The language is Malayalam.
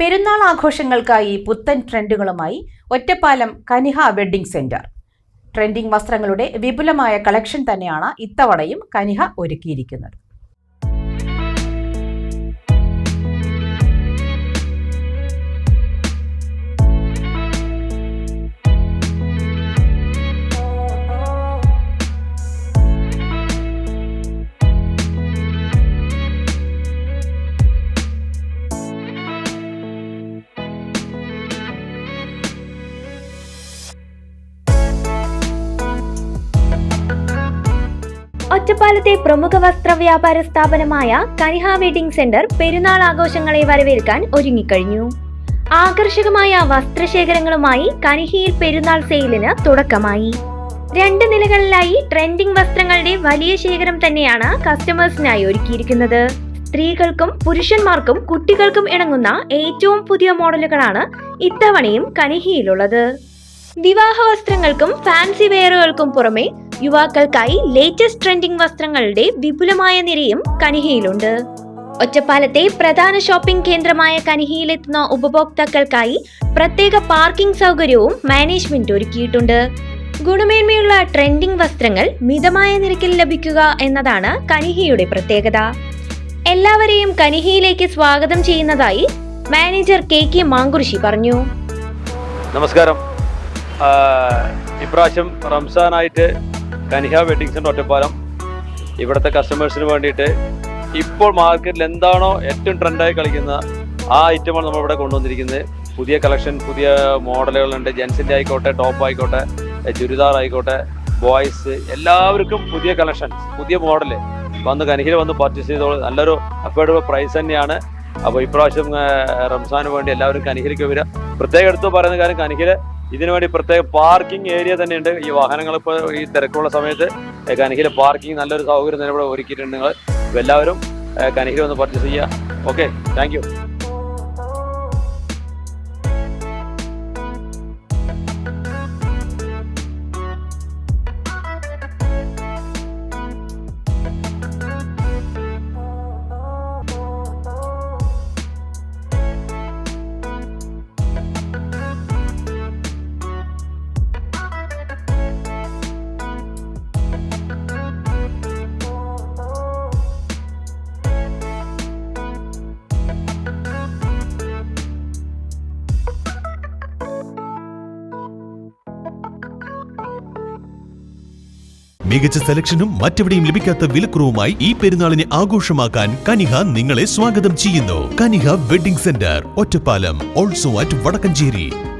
പെരുന്നാൾ ആഘോഷങ്ങൾക്കായി പുത്തൻ ട്രെൻഡുകളുമായി Ottapalam Kaniha wedding centre. Trending വസ്ത്രങ്ങളുടെ വിപുലമായ കളക്ഷൻ തന്നെയാണ് ഇത്തവണയും കനിഹ ഒരുക്കിയിരിക്കുന്നത്. ഒറ്റപ്പാലത്തെ പ്രമുഖ വസ്ത്ര വ്യാപാര സ്ഥാപനമായ കനിഹ വെഡ്ഡിംഗ് സെന്റർ പെരുന്നാൾ ആഘോഷങ്ങളെ വരവേൽക്കാൻ ഒരുങ്ങിക്കഴിഞ്ഞു. ആകർഷകമായ വസ്ത്രശേഖരങ്ങളുമായി കനിഹയിൽ പെരുന്നാൾ സെയിലിന് തുടക്കമായി. 2 നിലകളിലായി ട്രെൻഡിംഗ് വസ്ത്രങ്ങളുടെ വലിയ ശേഖരം തന്നെയാണ് കസ്റ്റമേഴ്സിനായി ഒരുക്കിയിരിക്കുന്നത്. സ്ത്രീകൾക്കും പുരുഷന്മാർക്കും കുട്ടികൾക്കും ഇണങ്ങുന്ന ഏറ്റവും പുതിയ മോഡലുകളാണ് ഇത്തവണയും കനിഹയിലുള്ളത്. വിവാഹ വസ്ത്രങ്ങൾക്കും ഫാൻസി വെയറുകൾക്കും പുറമെ യുവാക്കൾക്കായി ലേറ്റസ്റ്റ് ട്രെൻഡിംഗ് വസ്ത്രങ്ങളുടെ വിപുലമായ നിരയും കനിഹയിലുണ്ട്. ഒറ്റപ്പാലത്തെ പ്രധാന ഷോപ്പിംഗ് കേന്ദ്രമായ കനിഹയിലെത്തുന്ന ഉപഭോക്താക്കൾക്കായി പ്രത്യേക പാർക്കിംഗ് സൗകര്യവും മാനേജ്മെന്റ് ഒരുക്കിയിട്ടുണ്ട്. ഗുണമേന്മയുള്ള ട്രെൻഡിംഗ് വസ്ത്രങ്ങൾ മിതമായ നിരക്കിൽ ലഭിക്കുക എന്നതാണ് കനിഹയുടെ പ്രത്യേകത. എല്ലാവരെയും കനിഹയിലേക്ക് സ്വാഗതം ചെയ്യുന്നതായി മാനേജർ KK മാങ്കുറിശി പറഞ്ഞു. നമസ്കാരം. ഇപ്രാവശ്യം റംസാനായിട്ട് കനിഹ വെഡ്ഡിംഗ് സെന്റർ ഒറ്റപ്പാലം ഇവിടുത്തെ കസ്റ്റമേഴ്സിന് വേണ്ടിയിട്ട് ഇപ്പോൾ മാർക്കറ്റിൽ എന്താണോ ഏറ്റവും ട്രെൻഡായി കളിക്കുന്ന ആ ഐറ്റമാണ് നമ്മളിവിടെ കൊണ്ടുവന്നിരിക്കുന്നത്. പുതിയ കളക്ഷൻ, പുതിയ മോഡലുകളുണ്ട്. ജെൻസിൻ്റെ ആയിക്കോട്ടെ, ടോപ്പ് ആയിക്കോട്ടെ, ചുരിദാർ ആയിക്കോട്ടെ, ബോയ്സ് എല്ലാവർക്കും പുതിയ കളക്ഷൻസ്, പുതിയ മോഡല് വന്ന് കനിഹയിൽ വന്ന് പർച്ചേസ് ചെയ്തോളൂ. നല്ലൊരു അഫോർഡബിൾ പ്രൈസ് തന്നെയാണ്. അപ്പോൾ ഇപ്രാവശ്യം റംസാന് വേണ്ടി എല്ലാവരും കനിഹയിലേക്ക് വരിക. പ്രത്യേകം എടുത്ത് പറയുന്ന കാര്യം, കനിഹയിൽ ഇതിനു വേണ്ടി പ്രത്യേക പാർക്കിംഗ് ഏരിയ തന്നെയുണ്ട്. ഈ വാഹനങ്ങൾ ഇപ്പോൾ ഈ തിരക്കുള്ള സമയത്ത് കനിഹയിൽ പാർക്കിംഗ് നല്ലൊരു സൗകര്യം തന്നെ ഇവിടെ ഒരുക്കിയിട്ടുണ്ട്. നിങ്ങൾ എല്ലാവരും കനിഹയിൽ വന്ന് പർച്ചേസ് ചെയ്യുക. Okay, thank you. മികച്ച സെലക്ഷനും മറ്റെവിടെയും ലഭിക്കാത്ത വിലക്കുറവുമായി ഈ പെരുന്നാളിനെ ആഘോഷമാക്കാൻ കനിഹ നിങ്ങളെ സ്വാഗതം ചെയ്യുന്നു. Kaniha wedding centre, Ottapalam, also at Vadakkanchery.